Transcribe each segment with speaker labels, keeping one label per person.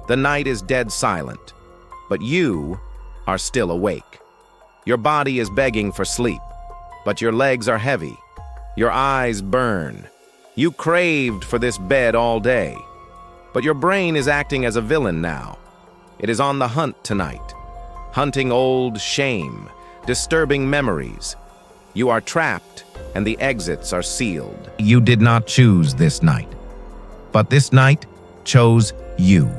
Speaker 1: The night is dead silent, but you are still awake. Your body is begging for sleep, but your legs are heavy. Your eyes burn. You craved for this bed all day, but your brain is acting as a villain now. It is on the hunt tonight, hunting old shame, disturbing memories. You are trapped, and the exits are sealed. You did not choose this night, but this night chose you.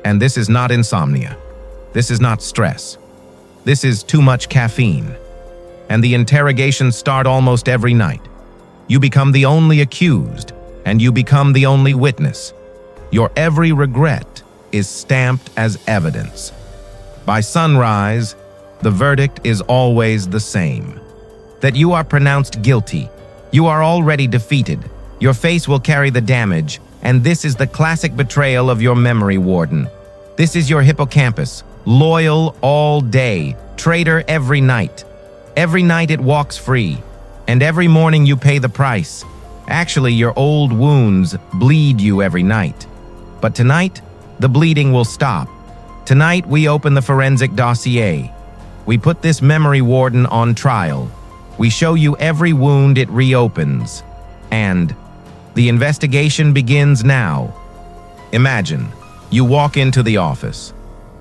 Speaker 1: And this is not insomnia. This is not stress. This is too much caffeine. And the interrogations start almost every night. You become the only accused, and you become the only witness. Your every regret is stamped as evidence. By sunrise, the verdict is always the same. That you are pronounced guilty. You are already defeated. Your face will carry the damage, and this is the classic betrayal of your memory warden. This is your hippocampus, loyal all day, traitor every night. Every night it walks free, and every morning you pay the price. Actually, your old wounds bleed you every night. But tonight, the bleeding will stop. Tonight, we open the Forensic Dossier. We put this memory warden on trial. We show you every wound it reopens. And the investigation begins now. Imagine, you walk into the office,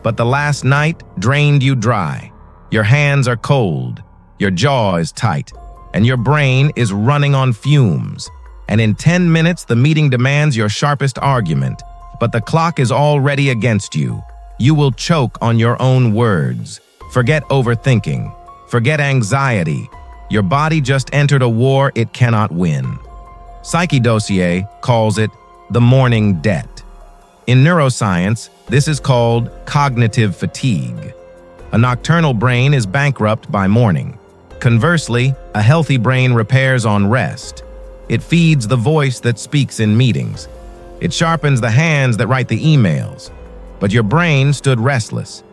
Speaker 1: but the last night drained you dry. Your hands are cold, your jaw is tight, and your brain is running on fumes. And in 10 minutes, the meeting demands your sharpest argument, but the clock is already against you. You will choke on your own words. Forget overthinking. Forget anxiety. Your body just entered a war it cannot win. Psyche Dossier calls it the morning debt. In neuroscience, this is called cognitive fatigue. A nocturnal brain is bankrupt by morning. Conversely, a healthy brain repairs on rest. It feeds the voice that speaks in meetings. It sharpens the hands that write the emails. But your brain stood restless.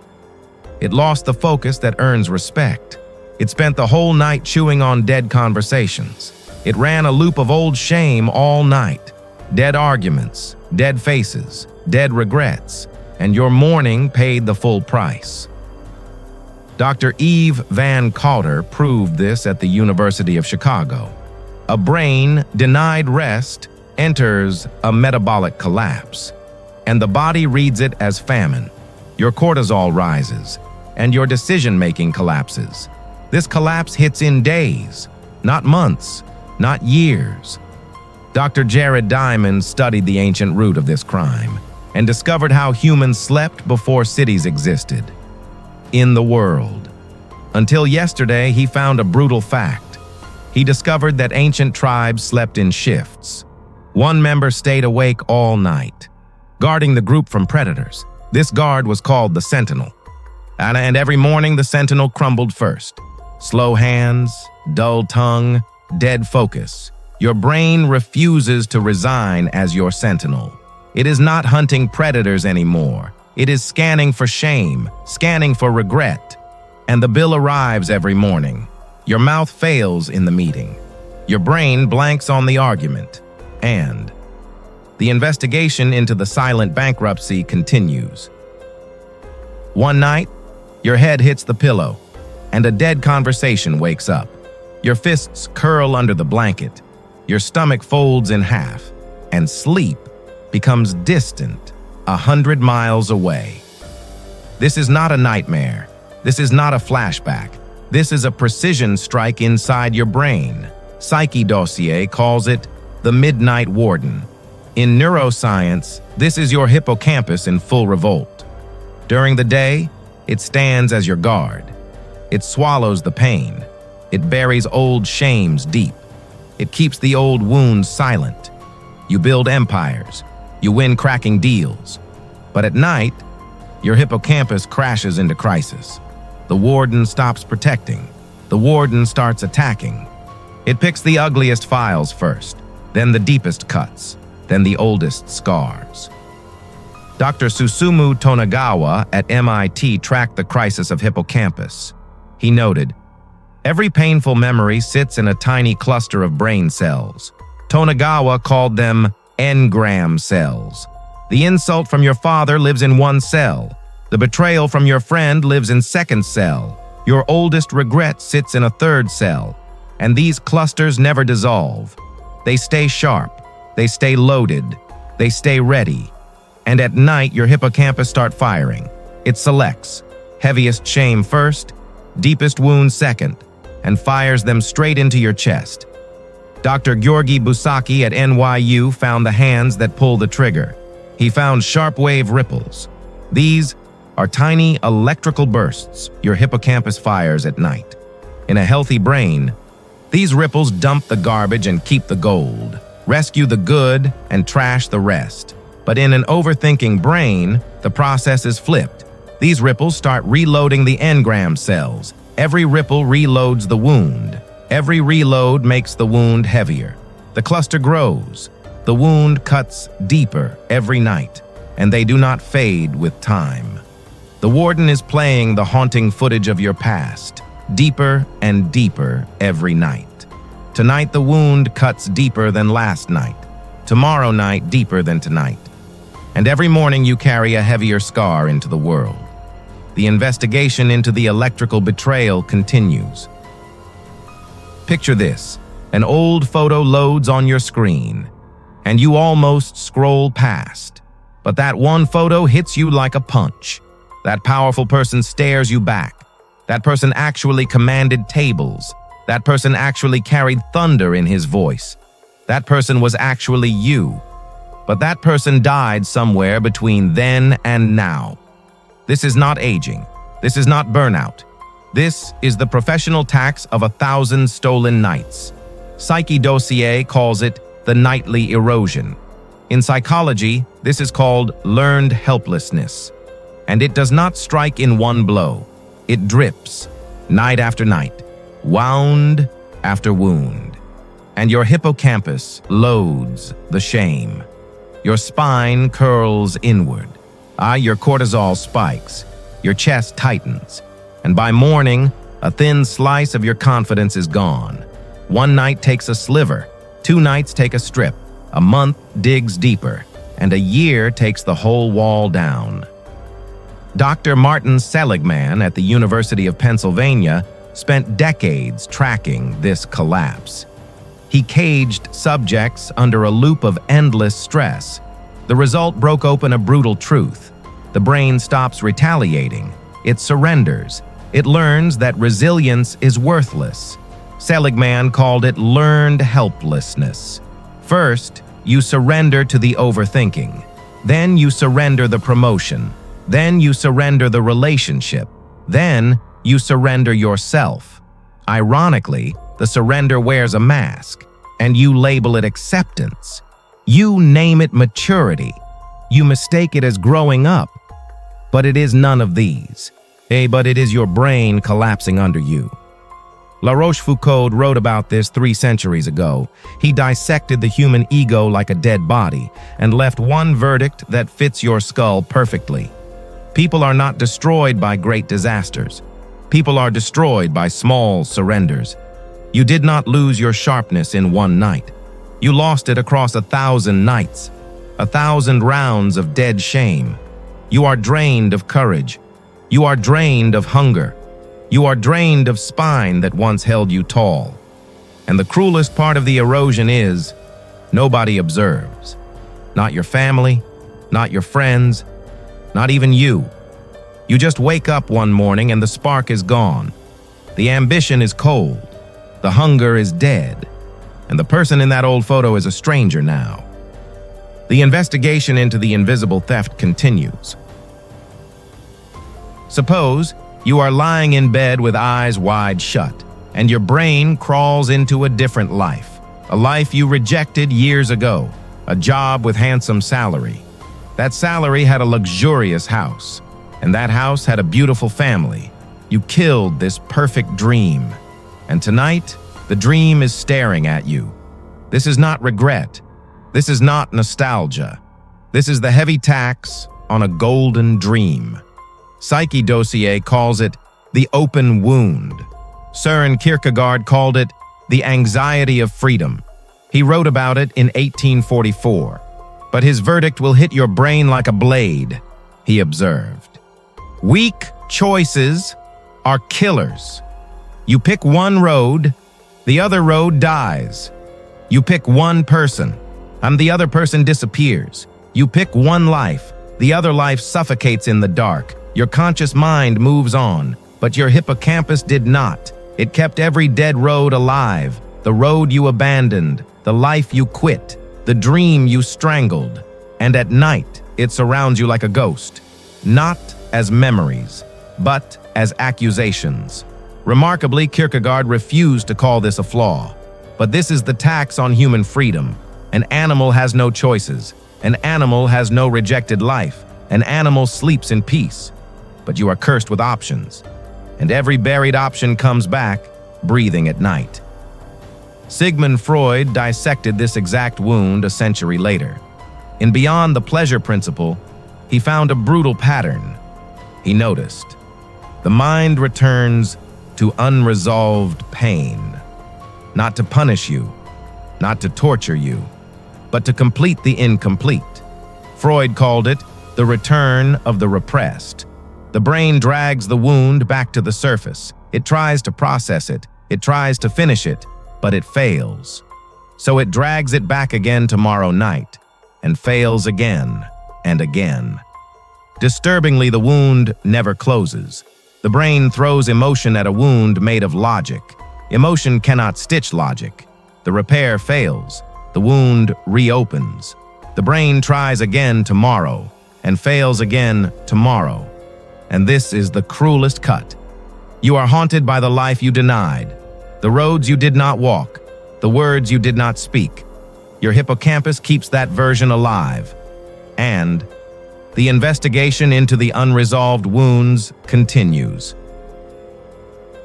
Speaker 1: It lost the focus that earns respect. It spent the whole night chewing on dead conversations. It ran a loop of old shame all night. Dead arguments, dead faces, dead regrets, and your mourning paid the full price. Dr. Eve Van Cotter proved this at the University of Chicago. A brain denied rest enters a metabolic collapse, and the body reads it as famine. Your cortisol rises, and your decision-making collapses. This collapse hits in days, not months, not years. Dr. Jared Diamond studied the ancient root of this crime and discovered how humans slept before cities existed. In the world. Until yesterday, he found a brutal fact. He discovered that ancient tribes slept in shifts. One member stayed awake all night, guarding the group from predators. This guard was called the sentinel. And every morning, the sentinel crumbled first. Slow hands, dull tongue, dead focus. Your brain refuses to resign as your sentinel. It is not hunting predators anymore. It is scanning for shame, scanning for regret. And the bill arrives every morning. Your mouth fails in the meeting. Your brain blanks on the argument. And the investigation into the silent bankruptcy continues. One night, your head hits the pillow, and a dead conversation wakes up. Your fists curl under the blanket. Your stomach folds in half, and sleep becomes distant, 100 miles away. This is not a nightmare. This is not a flashback. This is a precision strike inside your brain. Psyche Dossier calls it the Midnight Warden. In neuroscience, this is your hippocampus in full revolt. During the day, it stands as your guard. It swallows the pain. It buries old shames deep. It keeps the old wounds silent. You build empires. You win cracking deals. But at night, your hippocampus crashes into crisis. The warden stops protecting. The warden starts attacking. It picks the ugliest files first, then the deepest cuts, then the oldest scars. Dr. Susumu Tonegawa at MIT tracked the crisis of hippocampus. He noted, every painful memory sits in a tiny cluster of brain cells. Tonegawa called them engram cells. The insult from your father lives in one cell. The betrayal from your friend lives in second cell. Your oldest regret sits in a third cell. And these clusters never dissolve. They stay sharp. They stay loaded. They stay ready. And at night, your hippocampus starts firing. It selects heaviest shame first, deepest wound second, and fires them straight into your chest. Dr. Georgi Busaki at NYU found the hands that pull the trigger. He found sharp wave ripples. These are tiny electrical bursts your hippocampus fires at night. In a healthy brain, these ripples dump the garbage and keep the gold, rescue the good and trash the rest. But in an overthinking brain, the process is flipped. These ripples start reloading the engram cells. Every ripple reloads the wound. Every reload makes the wound heavier. The cluster grows. The wound cuts deeper every night, and they do not fade with time. The warden is playing the haunting footage of your past, deeper and deeper every night. Tonight the wound cuts deeper than last night. Tomorrow night deeper than tonight. And every morning you carry a heavier scar into the world. The investigation into the electrical betrayal continues. Picture this. An old photo loads on your screen, and you almost scroll past. But that one photo hits you like a punch. That powerful person stares you back. That person actually commanded tables. That person actually carried thunder in his voice. That person was actually you. But that person died somewhere between then and now. This is not aging. This is not burnout. This is the professional tax of 1,000 stolen nights. Psyche Dossier calls it the nightly erosion. In psychology, this is called learned helplessness. And it does not strike in one blow. It drips, night after night, wound after wound. And your hippocampus loads the shame. Your spine curls inward. Your cortisol spikes. Your chest tightens. And by morning, a thin slice of your confidence is gone. One night takes a sliver. 2 nights take a strip. A month digs deeper. And a year takes the whole wall down. Dr. Martin Seligman at the University of Pennsylvania spent decades tracking this collapse. He caged subjects under a loop of endless stress. The result broke open a brutal truth. The brain stops retaliating. It surrenders. It learns that resilience is worthless. Seligman called it learned helplessness. First, you surrender to the overthinking. Then you surrender the promotion. Then you surrender the relationship. Then you surrender yourself. Ironically, the surrender wears a mask, and you label it acceptance. You name it maturity. You mistake it as growing up. But it is none of these. But it is your brain collapsing under you. La Rochefoucauld wrote about this 3 centuries ago. He dissected the human ego like a dead body and left one verdict that fits your skull perfectly. People are not destroyed by great disasters. People are destroyed by small surrenders. You did not lose your sharpness in one night. You lost it across 1,000 nights, 1,000 rounds of dead shame. You are drained of courage. You are drained of hunger. You are drained of spine that once held you tall. And the cruelest part of the erosion is, nobody observes. Not your family, not your friends, not even you. You just wake up one morning and the spark is gone. The ambition is cold. The hunger is dead. And the person in that old photo is a stranger now. The investigation into the invisible theft continues. Suppose you are lying in bed with eyes wide shut, and your brain crawls into a different life, a life you rejected years ago, a job with handsome salary. That salary had a luxurious house, and that house had a beautiful family. You killed this perfect dream, and tonight, the dream is staring at you. This is not regret. This is not nostalgia. This is the heavy tax on a golden dream. Psyche Dossier calls it the open wound. Søren Kierkegaard called it the anxiety of freedom. He wrote about it in 1844. but his verdict will hit your brain like a blade, he observed. Weak choices are killers. You pick one road, the other road dies. You pick one person, and the other person disappears. You pick one life, the other life suffocates in the dark. Your conscious mind moves on, but your hippocampus did not. It kept every dead road alive, the road you abandoned, the life you quit, the dream you strangled. And at night, it surrounds you like a ghost, not as memories, but as accusations. Remarkably, Kierkegaard refused to call this a flaw. But this is the tax on human freedom. An animal has no choices. An animal has no rejected life. An animal sleeps in peace. But you are cursed with options. And every buried option comes back, breathing at night. Sigmund Freud dissected this exact wound a century later. In Beyond the Pleasure Principle, he found a brutal pattern. He noticed, the mind returns to unresolved pain, not to punish you, not to torture you, but to complete the incomplete. Freud called it the return of the repressed. The brain drags the wound back to the surface. It tries to process it. It tries to finish it, but it fails. So it drags it back again tomorrow night and fails again and again. Disturbingly, the wound never closes. The brain throws emotion at a wound made of logic. Emotion cannot stitch logic. The repair fails. The wound reopens. The brain tries again tomorrow and fails again tomorrow. And this is the cruelest cut. You are haunted by the life you denied, the roads you did not walk, the words you did not speak. Your hippocampus keeps that version alive. And the investigation into the unresolved wounds continues.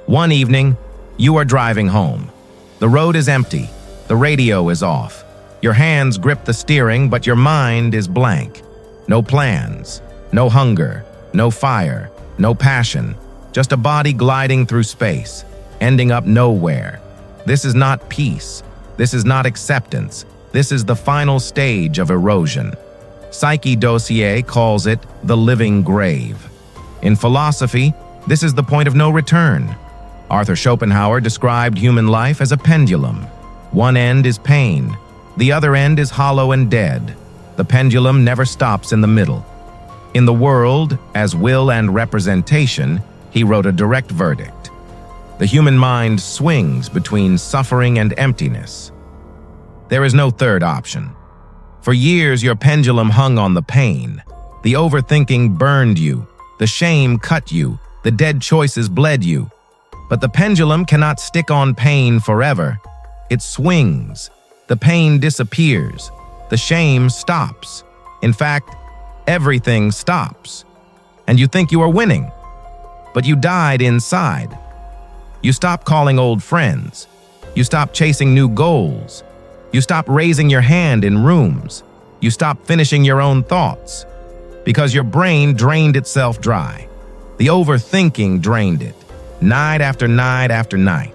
Speaker 1: One evening, you are driving home. The road is empty. The radio is off. Your hands grip the steering, but your mind is blank. No plans, no hunger, no fire, no passion, just a body gliding through space, ending up nowhere. This is not peace. This is not acceptance. This is the final stage of erosion. Psyche Dossier calls it the living grave. In philosophy, this is the point of no return. Arthur Schopenhauer described human life as a pendulum. One end is pain. The other end is hollow and dead. The pendulum never stops in the middle. In The World, as Will and Representation, he wrote a direct verdict. The human mind swings between suffering and emptiness. There is no third option. For years, your pendulum hung on the pain. The overthinking burned you. The shame cut you. The dead choices bled you. But the pendulum cannot stick on pain forever. It swings. The pain disappears. The shame stops. In fact, everything stops. And you think you are winning. But you died inside. You stop calling old friends. You stop chasing new goals. You stop raising your hand in rooms. You stop finishing your own thoughts. Because your brain drained itself dry. The overthinking drained it, night after night after night.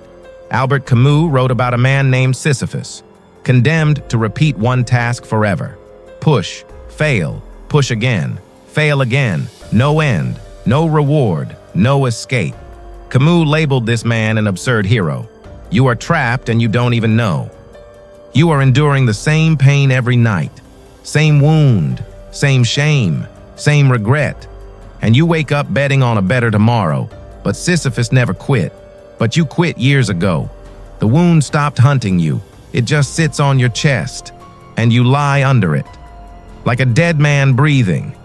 Speaker 1: Albert Camus wrote about a man named Sisyphus, condemned to repeat one task forever. Push, fail, push again, fail again, no end, no reward, no escape. Camus labeled this man an absurd hero. You are trapped and you don't even know. You are enduring the same pain every night, same wound, same shame, same regret. And you wake up betting on a better tomorrow, but Sisyphus never quit. But you quit years ago. The wound stopped hunting you. It just sits on your chest, and you lie under it, like a dead man breathing.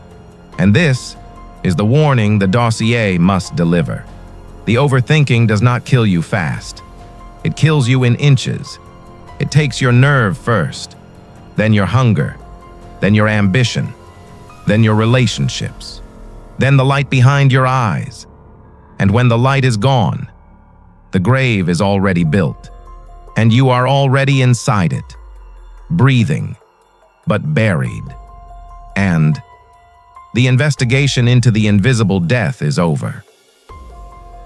Speaker 1: And this is the warning the dossier must deliver. The overthinking does not kill you fast. It kills you in inches. It takes your nerve first, then your hunger, then your ambition, then your relationships, then the light behind your eyes. And when the light is gone, the grave is already built, and you are already inside it, breathing, but buried. And the investigation into the invisible death is over.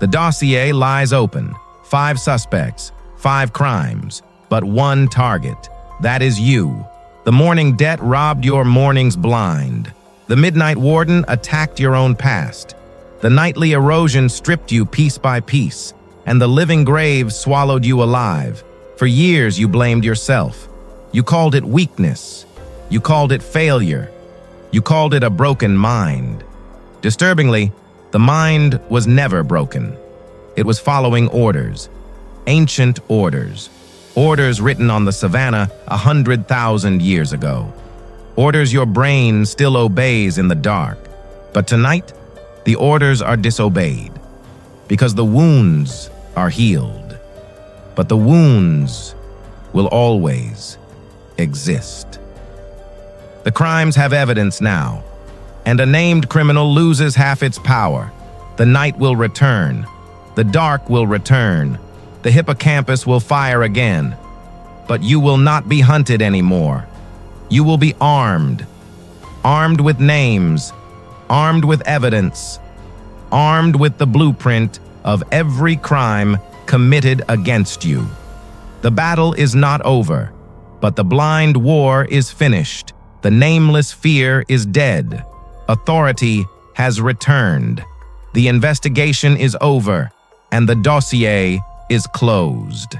Speaker 1: The dossier lies open, 5 suspects, 5 crimes, but one target. That is you. The morning debt robbed your mornings blind. The midnight warden attacked your own past. The nightly erosion stripped you piece by piece, and the living grave swallowed you alive. For years you blamed yourself. You called it weakness. You called it failure. You called it a broken mind. Disturbingly, the mind was never broken. It was following orders, ancient orders, orders written on the savannah 100,000 years ago. Orders your brain still obeys in the dark. But tonight, the orders are disobeyed because the wounds are healed. But the wounds will always exist. The crimes have evidence now, and a named criminal loses half its power. The night will return. The dark will return. The hippocampus will fire again. But you will not be hunted anymore. You will be armed. Armed with names. Armed with evidence. Armed with the blueprint of every crime committed against you. The battle is not over, but the blind war is finished. The nameless fear is dead. Authority has returned. The investigation is over, and the dossier is closed.